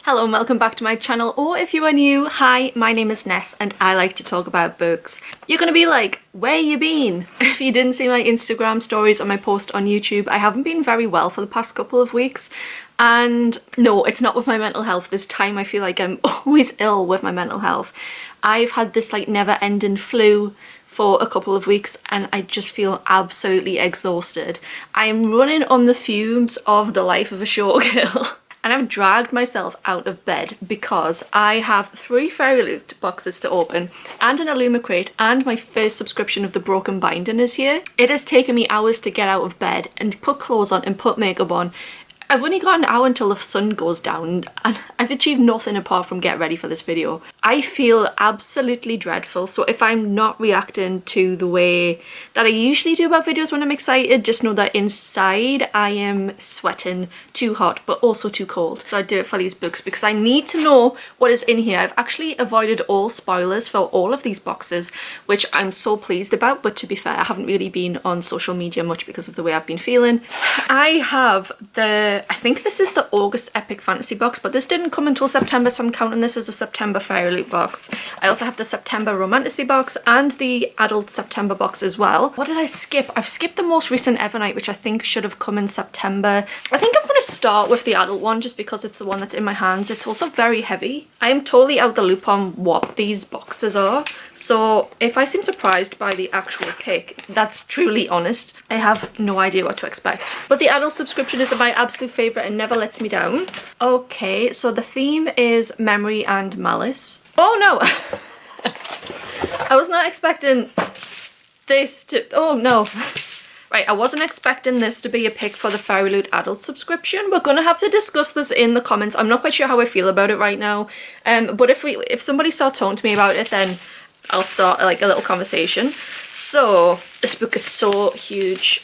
Hello and welcome back to my channel, or if you are new, hi, my name is Ness and I like to talk about books. You're gonna be like, where you been? If you didn't see my Instagram stories or my post on YouTube, I haven't been very well for the past couple of weeks. And no, it's not with my mental health this time. I feel like I'm always ill with my mental health. I've had this like never-ending flu for a couple of weeks and I just feel absolutely exhausted. I am running on the fumes of the life of a short girl. And I've dragged myself out of bed because I have 3 Fairyloot boxes to open and an Illumicrate, and my first subscription of the Broken Binding is here. It has taken me hours to get out of bed and put clothes on and put makeup on. I've only got an hour until the sun goes down and I've achieved nothing apart from get ready for this video. I feel absolutely dreadful, so if I'm not reacting to the way that I usually do about videos when I'm excited, just know that inside I am sweating too hot but also too cold. So I do it for these books because I need to know what is in here. I've actually avoided all spoilers for all of these boxes, which I'm so pleased about, but to be fair, I haven't really been on social media much because of the way I've been feeling. I have I think this is the August Epic Fantasy box, but this didn't come until September, so I'm counting this as a September Fairyloot box. I also have the September Romantasy box and the Adult September box as well. What did I skip? I've skipped the most recent Evernight, which I think should have come in September. I think I'm going to start with the adult one just because it's the one that's in my hands. It's also very heavy. I am totally out the loop on what these boxes are, so if I seem surprised by the actual pick, that's truly honest. I have no idea what to expect. But the adult subscription is my absolute favourite and never lets me down. Okay, so the theme is Memory and Malice. Oh no! I was not expecting this to... Oh no. Right, I wasn't expecting this to be a pick for the Fairyloot Adult subscription. We're gonna have to discuss this in the comments. I'm not quite sure how I feel about it right now. But if somebody starts talking to me about it, then I'll start like a little conversation. So this book is so huge.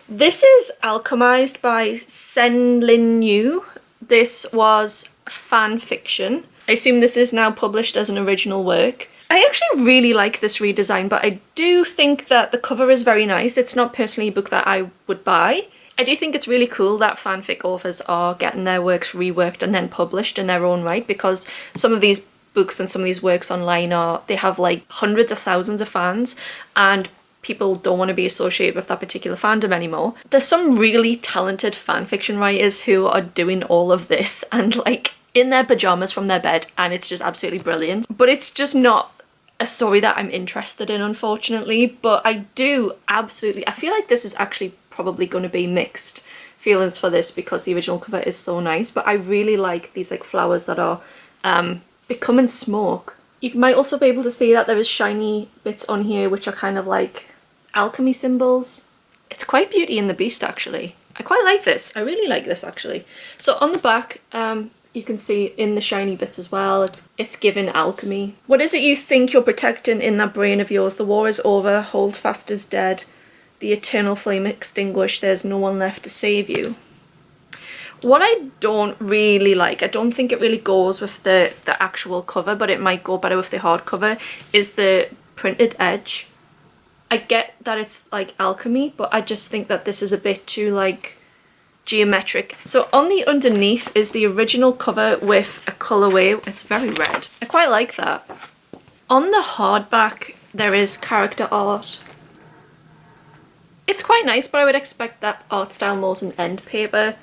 This is Alchemized by Sen Yu. This was fan fiction. I assume this is now published as an original work. I actually really like this redesign, but I do think that the cover is very nice. It's not personally a book that I would buy. I do think it's really cool that fanfic authors are getting their works reworked and then published in their own right, because some of these books and some of these works online they have like hundreds of thousands of fans and people don't want to be associated with that particular fandom anymore. There's some really talented fanfiction writers who are doing all of this and like in their pajamas from their bed, and it's just absolutely brilliant. But it's just not a story that I'm interested in, unfortunately. But I do absolutely, I feel like this is actually probably going to be mixed feelings for this because the original cover is so nice, but I really like these like flowers that are becoming smoke. You might also be able to see that there is shiny bits on here which are kind of like alchemy symbols. It's quite Beauty and the Beast actually. I quite like this. I really like this actually. So on the back you can see in the shiny bits as well, it's given alchemy. What is it you think you're protecting in that brain of yours? The war is over, hold fast as dead, the eternal flame extinguished, there's no one left to save you. What I don't really like, I don't think it really goes with the actual cover, but it might go better with the hardcover, is the printed edge. I get that it's like alchemy, but I just think that this is a bit too like geometric. So on the underneath is the original cover with a colourway. It's very red. I quite like that. On the hardback there is character art. It's quite nice, but I would expect that art style more as an end paper.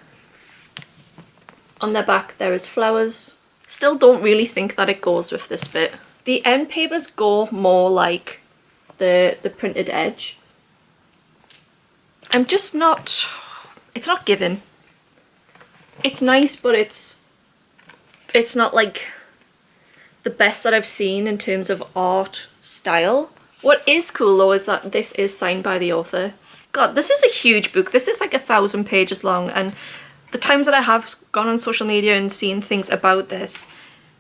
On the back there is flowers. Still don't really think that it goes with this bit. The end papers go more like the printed edge. I'm just not... It's not given. It's nice, but it's not like the best that I've seen in terms of art style. What is cool though is that this is signed by the author. God, this is a huge book. This is like 1,000 pages long, and the times that I have gone on social media and seen things about this,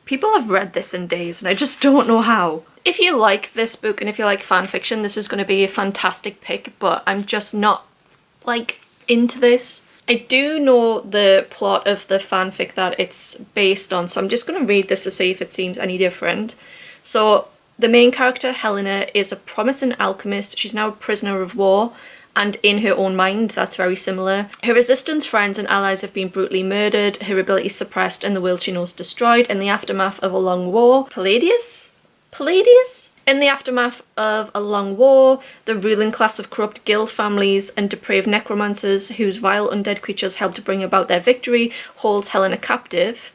people have read this in days and I just don't know how. If you like this book and if you like fan fiction, this is going to be a fantastic pick, but I'm just not like into this. I do know the plot of the fanfic that it's based on, so I'm just going to read this to see if it seems any different. So the main character, Helena, is a promising alchemist. She's now a prisoner of war and in her own mind that's very similar. Her resistance friends and allies have been brutally murdered, her abilities suppressed, and the world she knows destroyed in the aftermath of a long war. Palladius? In the aftermath of a long war, the ruling class of corrupt guild families and depraved necromancers whose vile undead creatures helped to bring about their victory holds Helena captive.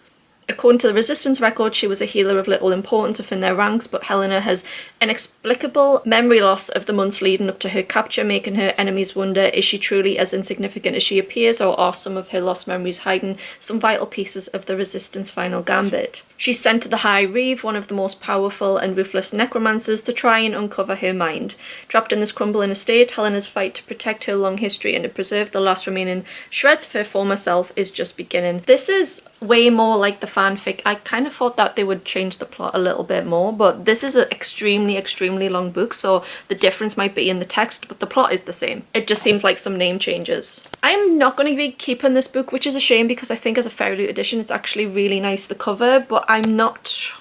According to the Resistance record, she was a healer of little importance within their ranks, but Helena has inexplicable memory loss of the months leading up to her capture, making her enemies wonder, is she truly as insignificant as she appears, or are some of her lost memories hiding some vital pieces of the Resistance final gambit? She's sent to the High Reeve, one of the most powerful and ruthless necromancers, to try and uncover her mind. Trapped in this crumbling estate, Helena's fight to protect her long history and to preserve the last remaining shreds of her former self is just beginning. This is way more like the fanfic. I kind of thought that they would change the plot a little bit more, but this is an extremely long book, so the difference might be in the text, but the plot is the same. It just seems like some name changes. I'm not going to be keeping this book, which is a shame because I think as a Fairyloot edition it's actually really nice, the cover, but I'm not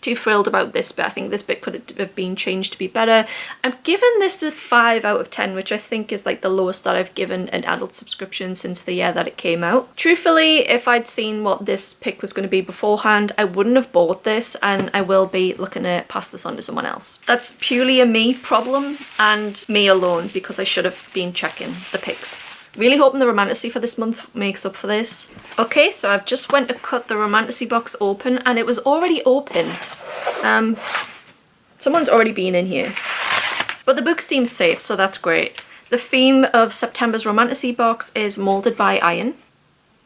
too thrilled about this bit. I think this bit could have been changed to be better. I'm giving this a 5 out of 10, which I think is like the lowest that I've given an adult subscription since the year that it came out. Truthfully, if I'd seen what this pick was going to be beforehand, I wouldn't have bought this, and I will be looking to pass this on to someone else. That's purely a me problem and me alone, because I should have been checking the picks. Really hoping the Romantasy for this month makes up for this. Okay, so I've just went to cut the Romantasy box open and it was already open. Someone's already been in here. But the book seems safe, so that's great. The theme of September's Romantasy box is Moulded by Iron.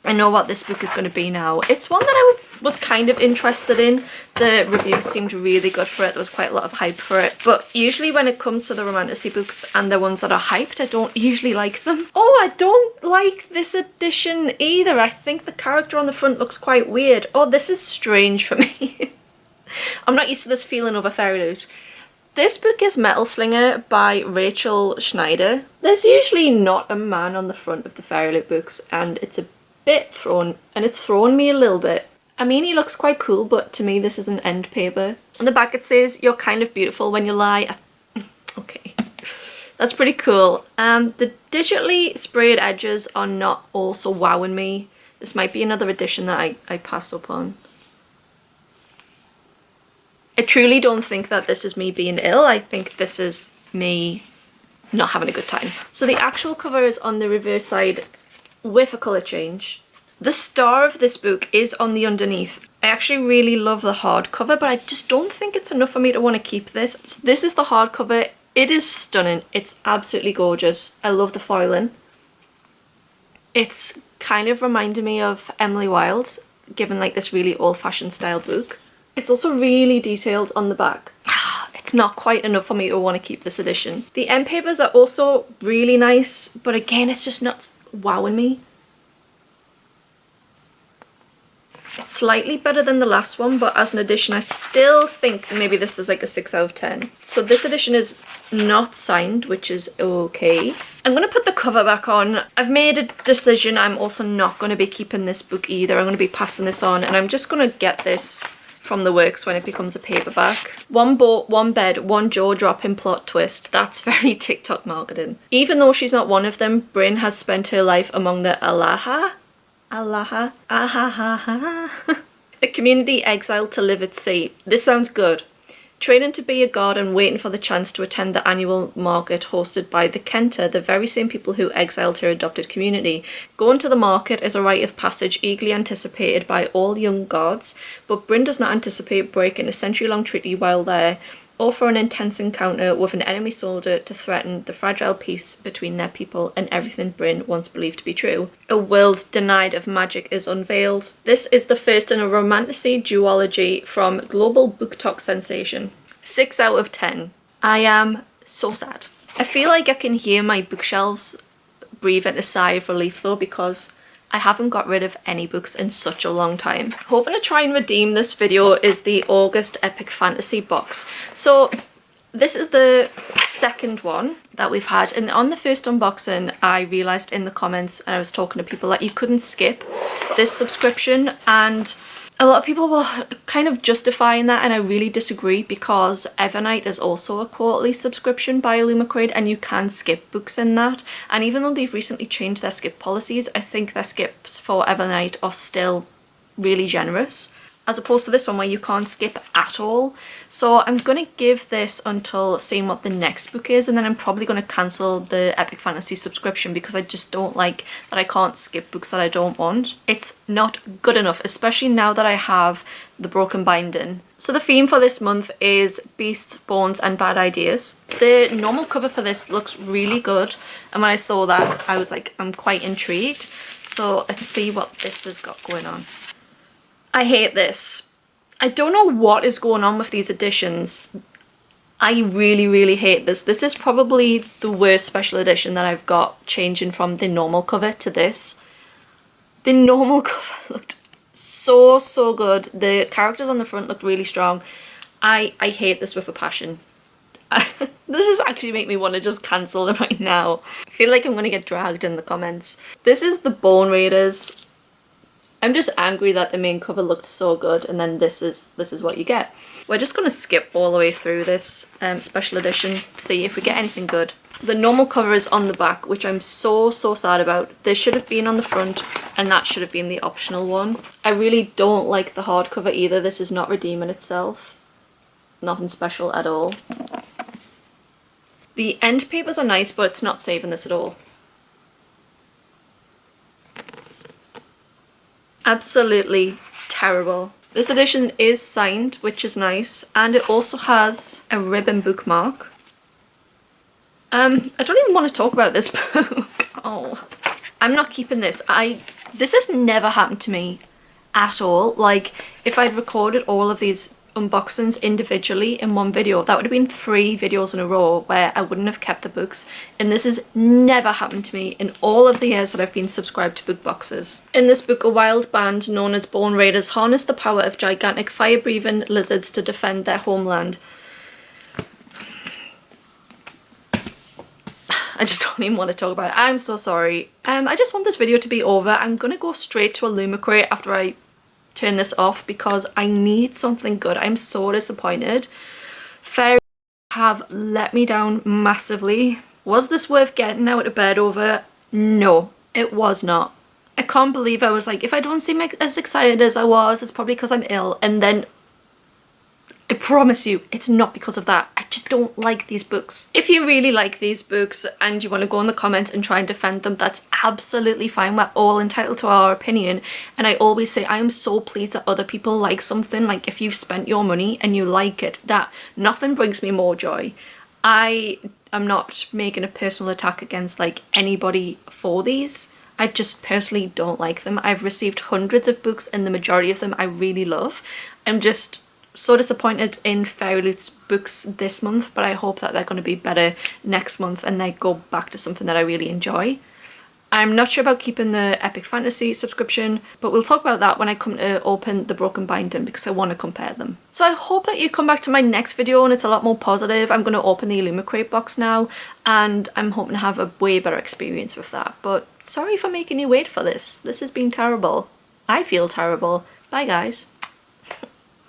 I know what this book is going to be now. It's one that I was kind of interested in. The reviews seemed really good for it. There was quite a lot of hype for it. But usually when it comes to the Romantasy books and the ones that are hyped, I don't usually like them. Oh, I don't like this edition either. I think the character on the front looks quite weird. Oh, this is strange for me. I'm not used to this feeling over Fairyloot. This book is Metal Slinger by Rachel Schneider. There's usually not a man on the front of the Fairyloot books, and it's a bit it's thrown me a little bit. I mean, he looks quite cool, but to me this is an end paper. On the back it says, "You're kind of beautiful when you lie." Okay, that's pretty cool. The digitally sprayed edges are not also wowing me. This might be another edition that I pass up on. I truly don't think that this is me being ill. I think this is me not having a good time. So the actual cover is on the reverse side with a colour change. The star of this book is on the underneath. I actually really love the hardcover, but I just don't think it's enough for me to want to keep this. This is the hardcover. It is stunning. It's absolutely gorgeous. I love the foiling. It's kind of reminded me of Emily Wilde's, given like this really old-fashioned style book. It's also really detailed on the back. It's not quite enough for me to want to keep this edition. The end papers are also really nice, but again, it's just not wowing me. It's slightly better than the last one, but as an edition I still think maybe this is like a 6 out of 10. So this edition is not signed, which is okay. I'm going to put the cover back on. I've made a decision. I'm also not going to be keeping this book either. I'm going to be passing this on, and I'm just going to get this from the works when it becomes a paperback. One boat, one bed, one jaw-dropping plot twist. That's very TikTok marketing. Even though she's not one of them, Bryn has spent her life among the a community exiled to live at sea. This sounds good. Training to be a god and waiting for the chance to attend the annual market hosted by the Kenta, the very same people who exiled her adopted community. Going to the market is a rite of passage eagerly anticipated by all young gods, but Bryn does not anticipate breaking a century-long treaty while there, or for an intense encounter with an enemy soldier to threaten the fragile peace between their people and everything Bryn once believed to be true. A world denied of magic is unveiled. This is the first in a Romantasy duology from global BookTok sensation. 6 out of 10. I am so sad. I feel like I can hear my bookshelves breathing a sigh of relief though, because I haven't got rid of any books in such a long time. Hoping to try and redeem this video is the August Epic Fantasy box. So this is the second one that we've had, and on the first unboxing I realised in the comments, and I was talking to people, that you couldn't skip this subscription, and A lot of people were kind of justifying that, and I really disagree, because Evernight is also a quarterly subscription by Illumicrate and you can skip books in that. And even though they've recently changed their skip policies, I think their skips for Evernight are still really generous, as opposed to this one where you can't skip at all. So I'm going to give this until seeing what the next book is, and then I'm probably going to cancel the Epic Fantasy subscription because I just don't like that I can't skip books that I don't want. It's not good enough, especially now that I have the broken binding. So the theme for this month is Beasts, Bones and Bad Ideas. The normal cover for this looks really good, and when I saw that I was like, I'm quite intrigued. So let's see what this has got going on. I hate this. I don't know what is going on with these editions. I really hate this. This is probably the worst special edition that I've got, changing from the normal cover to this. The normal cover looked so good. The characters on the front looked really strong. I hate this with a passion. This is actually making me want to just cancel it right now. I feel like I'm going to get dragged in the comments. This is the Bone Raiders. I'm just angry that the main cover looked so good, and then this is what you get. We're just going to skip all the way through this special edition to see if we get anything good. The normal cover is on the back, which I'm so sad about. This should have been on the front, and that should have been the optional one. I really don't like the hardcover either. This is not redeeming itself. Nothing special at all. The end papers are nice, but it's not saving this at all. Absolutely terrible. This edition is signed, which is nice, and it also has a ribbon bookmark. I don't even want to talk about this book. Oh, I'm not keeping this. This has never happened to me at all. Like, if I'd recorded all of these unboxings individually in one video, that would have been 3 videos in a row where I wouldn't have kept the books, and this has never happened to me in all of the years that I've been subscribed to book boxes. In this book, a wild band known as Bone Raiders harness the power of gigantic fire-breathing lizards to defend their homeland. I just don't even want to talk about it. I'm so sorry. I just want this video to be over. I'm gonna go straight to Illumicrate after I turn this off because I need something good. I'm so disappointed. Fairy have let me down massively. Was this worth getting out of bed over? No, it was not. I can't believe I was like, if I don't seem as excited as I was, it's probably because I'm ill. And then I promise you, it's not because of that. I just don't like these books. If you really like these books and you want to go in the comments and try and defend them, that's absolutely fine. We're all entitled to our opinion. And I always say, I am so pleased that other people like something. Like, if you've spent your money and you like it, that nothing brings me more joy. I am not making a personal attack against like anybody for these. I just personally don't like them. I've received hundreds of books and the majority of them I really love. I'm just so disappointed in Fairyloot's books this month, but I hope that they're going to be better next month and they go back to something that I really enjoy. I'm not sure about keeping the Epic Fantasy subscription, but we'll talk about that when I come to open the broken binding because I want to compare them. So I hope that you come back to my next video and it's a lot more positive. I'm going to open the Illumicrate box now and I'm hoping to have a way better experience with that. But sorry for making you wait for this. This has been terrible. I feel terrible. Bye guys.